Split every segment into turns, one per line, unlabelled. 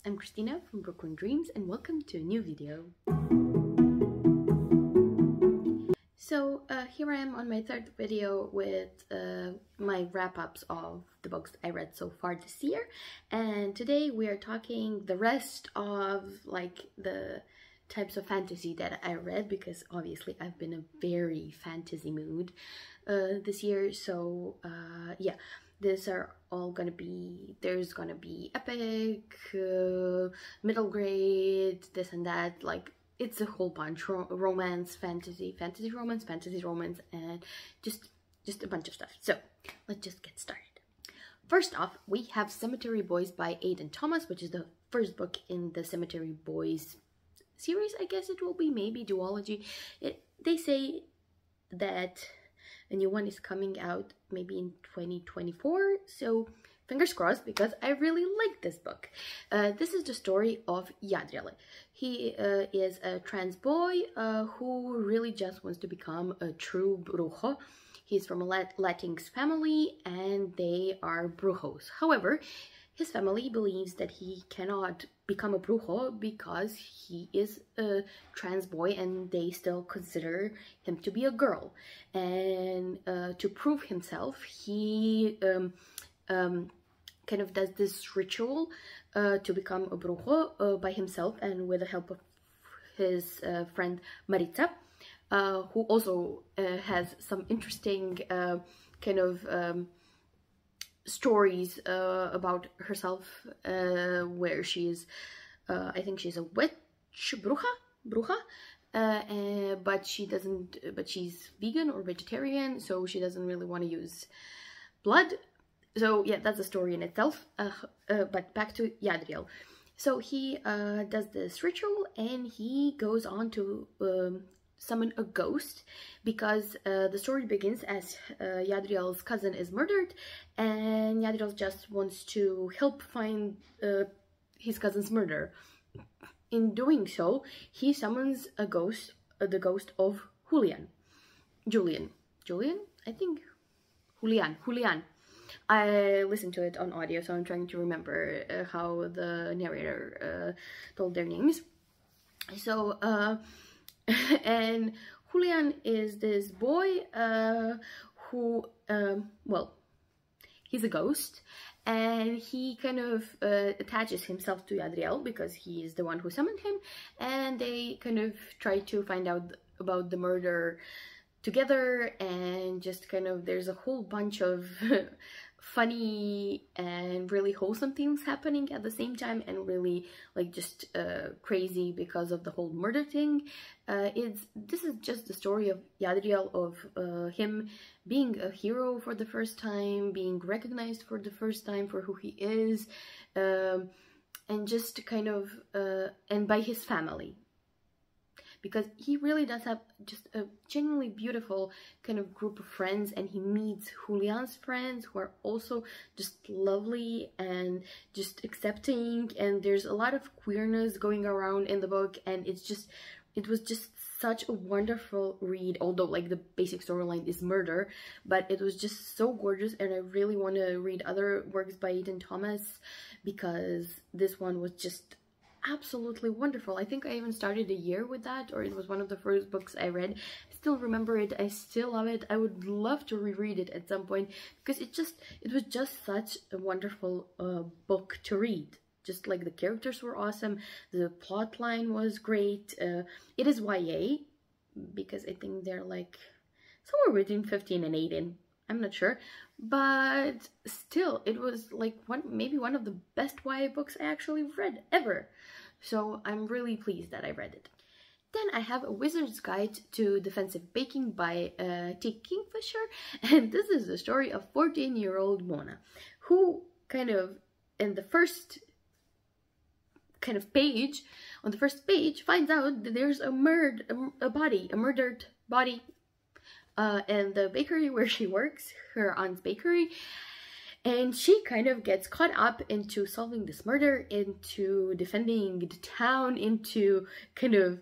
I'm Christina from Brooklyn Dreams and welcome to a new video. So here I am on my third video with my wrap-ups of the books I read so far this year, and today we are talking the rest of like the types of fantasy that I read, because obviously I've been in a very fantasy mood this year. So yeah, these are all gonna be, there's gonna be epic, middle grade, this and that, like it's a whole bunch, romance, fantasy, romance, and just a bunch of stuff. So let's just get started. First off, we have Cemetery Boys by Aidan Thomas, which is the first book in the Cemetery Boys series, I guess it will be, maybe duology. They say that a new one is coming out maybe in 2024, so fingers crossed, because I really like this book. This is the story of Yadriel. He is a trans boy who really just wants to become a true brujo. He's from a Latinx family and they are brujos. However, his family believes that he cannot become a brujo because he is a trans boy and they still consider him to be a girl. And to prove himself, he kind of does this ritual to become a brujo by himself and with the help of his friend Maritza, who also has some interesting kind of stories about herself, where she's I think she's a witch bruja, but she's vegan or vegetarian, so she doesn't really want to use blood. So yeah, that's a story in itself. But back to Yadriel. So he does this ritual and he goes on to summon a ghost, because the story begins as Yadriel's cousin is murdered and Yadriel just wants to help find his cousin's murderer. In doing so, he summons a ghost, the ghost of Julian, I think, Julian. I listened to it on audio, so I'm trying to remember how the narrator told their names. So and Julian is this boy who, well, he's a ghost, and he kind of attaches himself to Yadriel because he is the one who summoned him, and they kind of try to find out about the murder together, and just kind of there's a whole bunch of funny and really wholesome things happening at the same time, and really like just crazy because of the whole murder thing. This is just the story of Yadriel, of him being a hero for the first time, being recognized for the first time for who he is, and just kind of and by his family, because he really does have just a genuinely beautiful kind of group of friends, and he meets Julian's friends who are also just lovely and just accepting, and there's a lot of queerness going around in the book, and it was just such a wonderful read, although like the basic storyline is murder, but it was just so gorgeous, and I really want to read other works by Aidan Thomas, because this one was just absolutely wonderful. I think I even started a year with that, or it was one of the first books I read. I still remember it. I still love it. I would love to reread it at some point, because it was just such a wonderful book to read. Just like the characters were awesome, the plot line was great. It is YA, because I think they're like somewhere between 15 and 18. I'm not sure, but still, it was like maybe one of the best YA books I actually read ever. So I'm really pleased that I read it. Then I have A Wizard's Guide to Defensive Baking by T. Kingfisher, and this is the story of 14-year-old Mona, who kind of in the first kind of page, on the first page, finds out that there's a murdered body in the bakery where she works, her aunt's bakery, and she kind of gets caught up into solving this murder, into defending the town, into kind of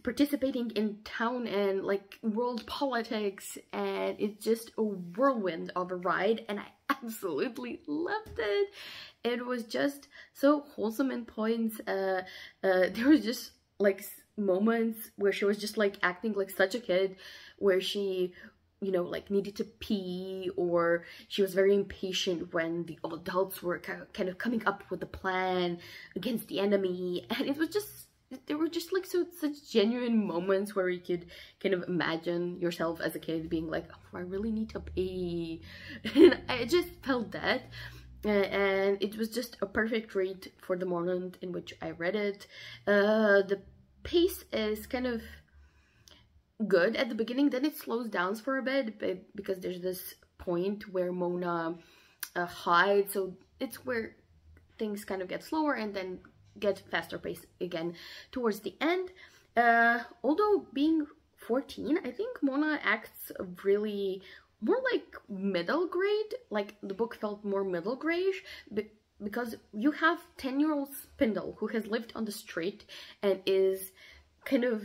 participating in town and like world politics, and it's just a whirlwind of a ride, and I absolutely loved it. It was just so wholesome in points. There was just like moments where she was just like acting like such a kid, where she, you know, like needed to pee, or she was very impatient when the adults were kind of coming up with a plan against the enemy. And it was just, there were just like such genuine moments where you could kind of imagine yourself as a kid being like, oh, I really need to pee. And I just felt that. And it was just a perfect read for the moment in which I read it. The pace is kind of good at the beginning, then it slows down for a bit, because there's this point where Mona hides, so it's where things kind of get slower and then get faster pace again towards the end. Although being 14, I think Mona acts really more like middle grade, like the book felt more middle grade, because you have 10-year-old Spindle who has lived on the street and is kind of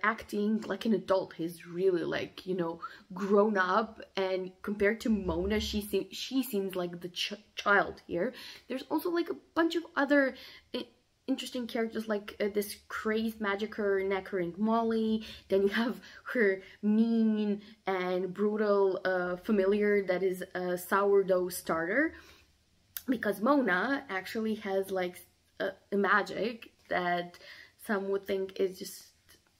acting like an adult. He's really like, you know, grown up, and compared to Mona, she seems like the child here. There's also like a bunch of other interesting characters, like this crazed magicer Nackering Molly. Then you have her mean and brutal familiar that is a sourdough starter, because Mona actually has like a magic that some would think is just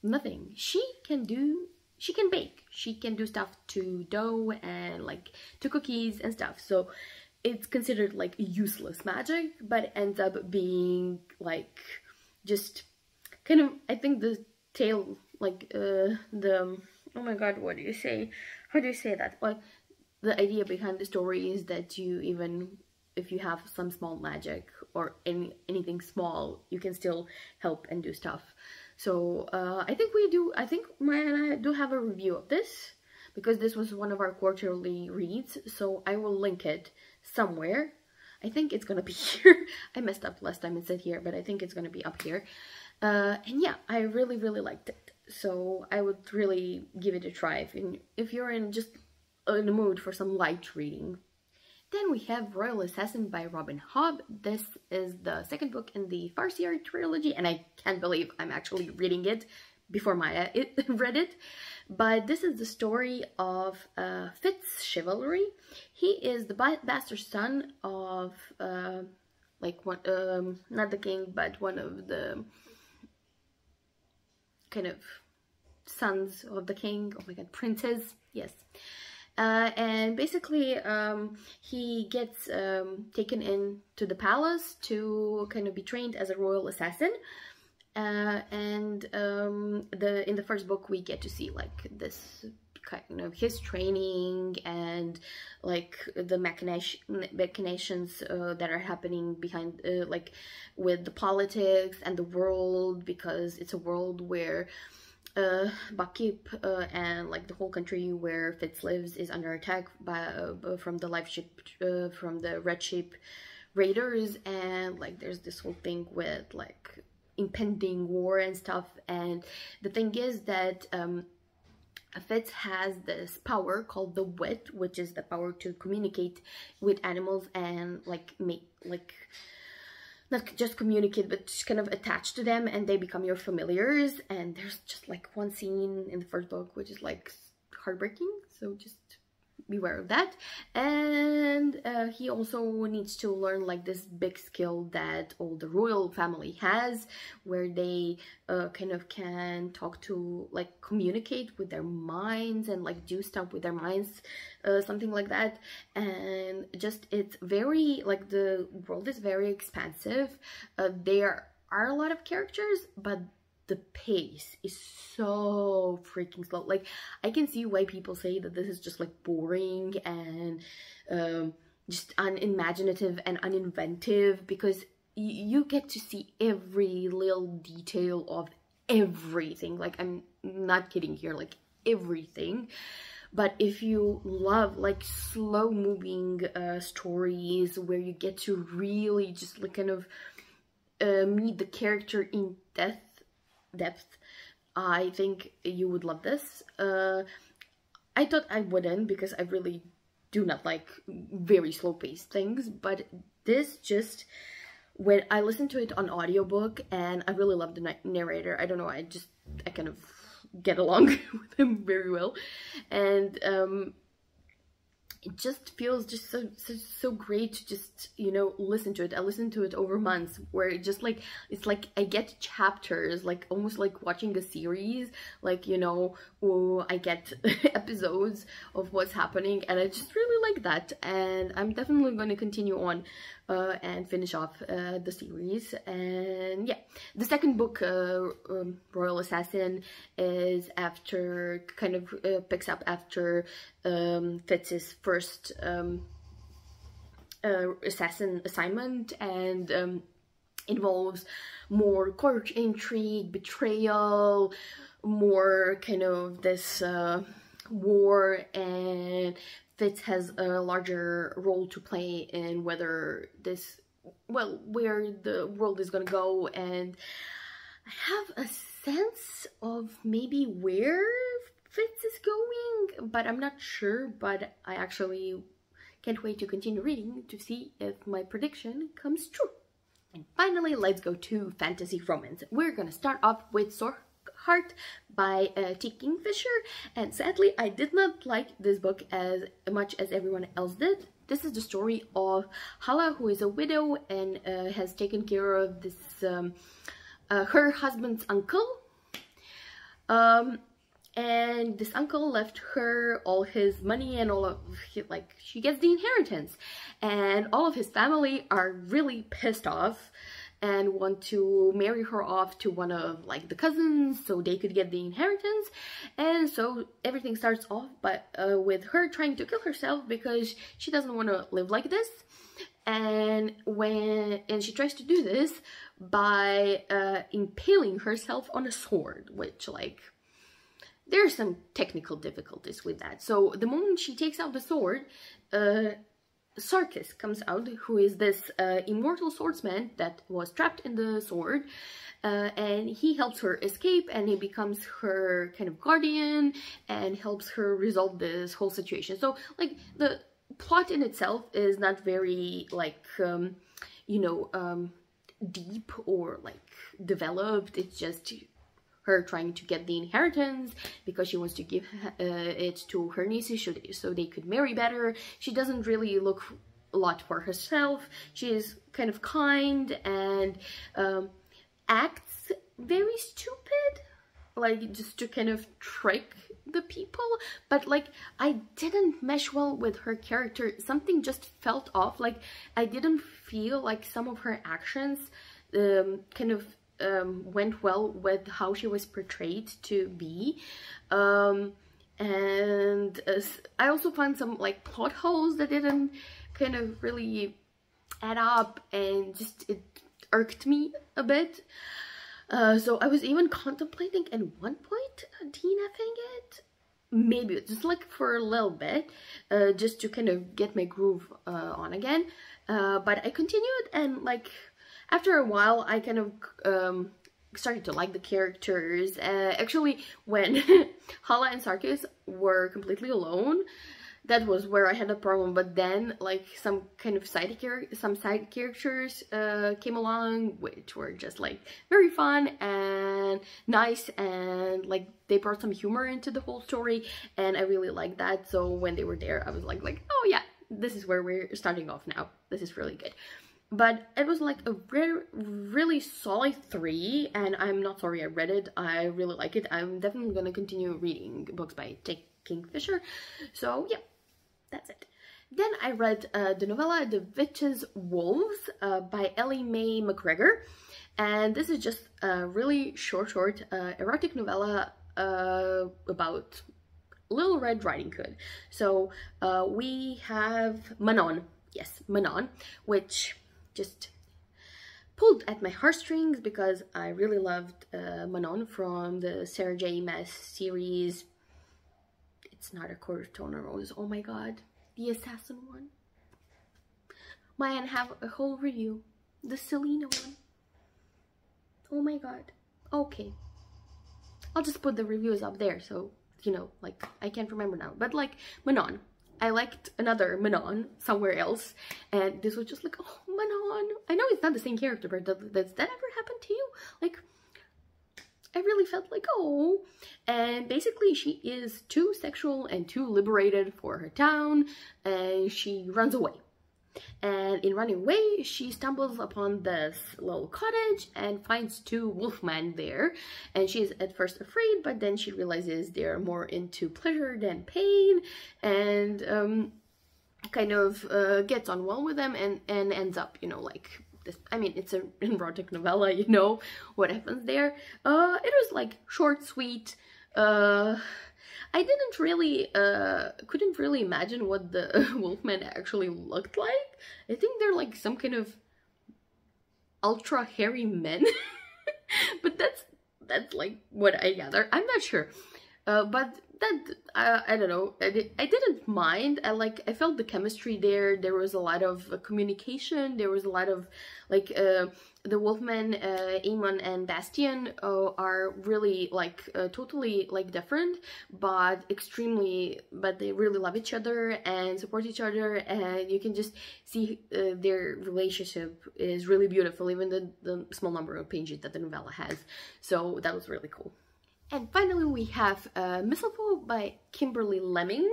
nothing. She can bake. She can do stuff to dough and like to cookies and stuff. So it's considered like useless magic, but it ends up being like just kind of, I think the tale, like oh my god, what do you say? How do you say that? Well, the idea behind the story is that you, even if you have some small magic or anything small, you can still help and do stuff. So I think Maya and I do have a review of this, because this was one of our quarterly reads, so I will link it somewhere. I think it's gonna be here. I messed up last time and said here, but I think it's gonna be up here. And yeah, I really liked it, so I would really give it a try if you're in the mood for some light reading. Then we have Royal Assassin by Robin Hobb. This is the second book in the Farseer trilogy, and I can't believe I'm actually reading it before Maya read it. But this is the story of Fitz Chivalry. He is the bastard son of, like, one, not the king, but one of the kind of sons of the king. Oh my god, princes, yes. And basically he gets taken into the palace to kind of be trained as a royal assassin, and in the first book we get to see like this kind of his training and like the machinations that are happening behind like with the politics and the world, because it's a world where Bakip and like the whole country where Fitz lives is under attack by from the Red Ship raiders, and like there's this whole thing with like impending war and stuff. And the thing is that Fitz has this power called the Wit, which is the power to communicate with animals and like make like not just communicate, but just kind of attach to them, and they become your familiars. And there's just like one scene in the first book which is like heartbreaking, so just beware of that. And he also needs to learn like this big skill that all the royal family has, where they kind of can talk to, like, communicate with their minds and like do stuff with their minds, something like that. And just, it's very, like, the world is very expansive. There are a lot of characters, but the pace is so freaking slow. Like, I can see why people say that this is just like boring and just unimaginative and uninventive, because you get to see every little detail of everything. Like, I'm not kidding here, like everything. But if you love like slow moving stories where you get to really just like kind of meet the character in depth, I think you would love this. I thought I wouldn't because I really do not like very slow-paced things, but this just, when I listened to it on audiobook, and I really love the narrator. I don't know, I kind of get along with him very well, and it just feels just so great to just, you know, listen to it. I listened to it over months, where it just like, it's like I get chapters, like almost like watching a series, like, you know, I get episodes of what's happening, and I just really like that, and I'm definitely going to continue on and finish off the series. And yeah, the second book, Royal Assassin, is after, kind of picks up after Fitz's first assassin assignment, and involves more court intrigue, betrayal, more kind of this war, and Fitz has a larger role to play in whether this, well, where the world is gonna go, and I have a sense of maybe where Fitz is going, but I'm not sure. But I actually can't wait to continue reading to see if my prediction comes true. And finally, let's go to fantasy romance. We're gonna start off with Heart by T. Kingfisher, and sadly I did not like this book as much as everyone else did. This is the story of Hala, who is a widow and has taken care of this her husband's uncle, and this uncle left her all his money and all of like, she gets the inheritance, and all of his family are really pissed off and want to marry her off to one of like the cousins so they could get the inheritance. And so everything starts off with her trying to kill herself because she doesn't want to live like this. And she tries to do this by impaling herself on a sword, which, like, there's some technical difficulties with that. So the moment she takes out the sword, Sarkis comes out, who is this immortal swordsman that was trapped in the sword, and he helps her escape, and he becomes her kind of guardian and helps her resolve this whole situation. So, like, the plot in itself is not very, like, you know, deep or, like, developed. It's just her trying to get the inheritance because she wants to give it to her nieces so they could marry better. She doesn't really look a lot for herself. She is kind of kind and acts very stupid, like, just to kind of trick the people. But, like, I didn't mesh well with her character. Something just felt off. Like, I didn't feel like some of her actions kind of went well with how she was portrayed to be, and I also found some, like, plot holes that didn't kind of really add up, and just it irked me a bit. So I was even contemplating at one point DNFing it, maybe just like for a little bit, just to kind of get my groove on again. But I continued, and, like, after a while, I kind of started to like the characters. Actually, when Hala and Sarkis were completely alone, that was where I had a problem. But then, like, some side characters came along, which were just, like, very fun and nice, and, like, they brought some humor into the whole story, and I really liked that. So when they were there, I was like, oh yeah, this is where we're starting off now. This is really good. But it was, like, a really solid 3, and I'm not sorry I read it. I really like it. I'm definitely gonna continue reading books by T. Kingfisher. So yeah, that's it. Then I read the novella The Witch's Wolves by Ellie Mae McGregor, and this is just a really short erotic novella about Little Red Riding Hood. So we have Manon, yes, Manon, which just pulled at my heartstrings because I really loved Manon from the Sarah J. Maas series. It's not a Quarter Tone Rose. Oh my god, the assassin one. Might have a whole review. The Selena one. Oh my god. Okay. I'll just put the reviews up there, so, you know, like, I can't remember now. But, like, Manon. I liked another Manon somewhere else, and this was just like, oh, Manon. I know it's not the same character, but does that ever happen to you? Like, I really felt like, oh. And basically, she is too sexual and too liberated for her town, and she runs away. And in running away, she stumbles upon this little cottage and finds two wolfmen there. And she is at first afraid, but then she realizes they're more into pleasure than pain, and kind of gets on well with them, and ends up, you know, like this. I mean, it's an erotic novella, you know what happens there. It was like short, sweet. I didn't really, couldn't really imagine what the wolfmen actually looked like. I think they're like some kind of ultra hairy men, but that's like what I gather. I'm not sure, but that I don't know. I didn't mind. I felt the chemistry there. There was a lot of communication. There was a lot of like the wolfmen, Amon and Bastian, are really like totally like different, but they really love each other and support each other, and you can just see their relationship is really beautiful, even the small number of pages that the novella has. So that was really cool. And finally, we have Mistletoe by Kimberly Lemming,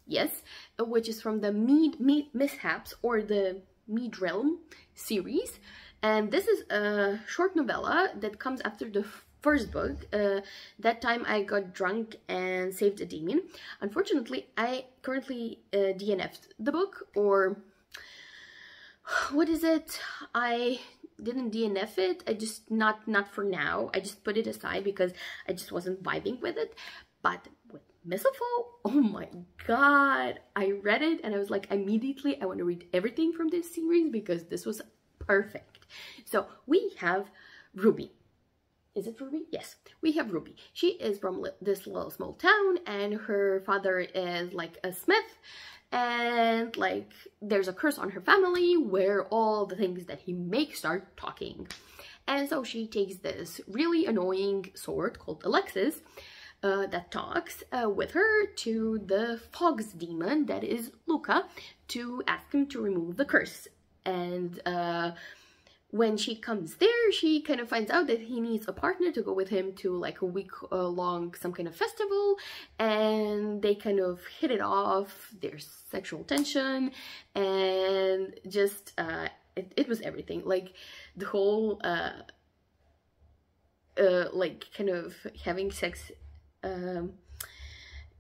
yes, which is from the Mead Mishaps, or the Mead Realm series. And this is a short novella that comes after the first book. That time I got drunk and saved a demon. Unfortunately, I currently DNF'd the book, or what is it? I didn't DNF it. I just not for now. I just put it aside because I just wasn't vibing with it. But with Mistletoe, oh my god, I read it and I was like, immediately I want to read everything from this series because this was perfect. So we have Ruby. Is it Ruby? Yes, we have Ruby. She is from this little small town, and her father is like a smith. And like there's a curse on her family where all the things that he makes start talking. And so she takes this really annoying sword called Alexis that talks with her to the Fog's demon, that is Luca, to ask him to remove the curse. And when she comes there, she kind of finds out that he needs a partner to go with him to like a week long some kind of festival, and they kind of hit it off. There's sexual tension, and just it was everything. Like the whole like kind of having sex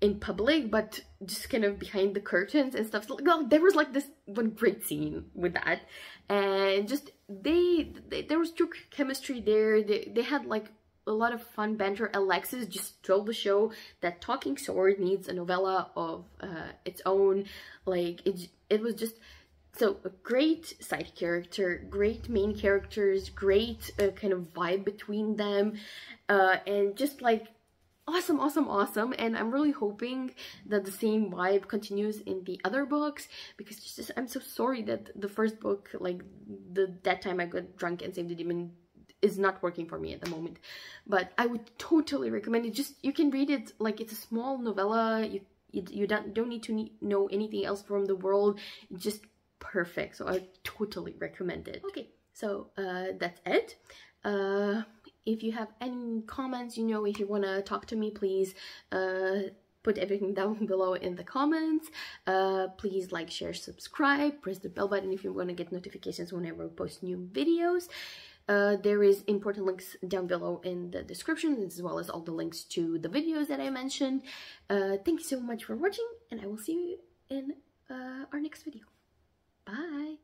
in public, but just kind of behind the curtains and stuff. So, well, there was like this one great scene with that, and just there was true chemistry there. They had like a lot of fun banter. Alexis just told the show that Talking Sword needs a novella of its own. Like it was just so a great side character, great main characters, great kind of vibe between them, and just like awesome. And I'm really hoping that the same vibe continues in the other books, because it's just, I'm so sorry that the first book, like that time I got drunk and saved the demon, is not working for me at the moment. But I would totally recommend it. Just, you can read it, like it's a small novella. You don't need to know anything else from the world. It's just perfect. So I totally recommend it. Okay, so that's it. If you have any comments, you know, if you want to talk to me, please put everything down below in the comments. Please like, share, subscribe, press the bell button if you want to get notifications whenever we post new videos. There is important links down below in the description, as well as all the links to the videos that I mentioned. Thank you so much for watching, and I will see you in our next video. Bye!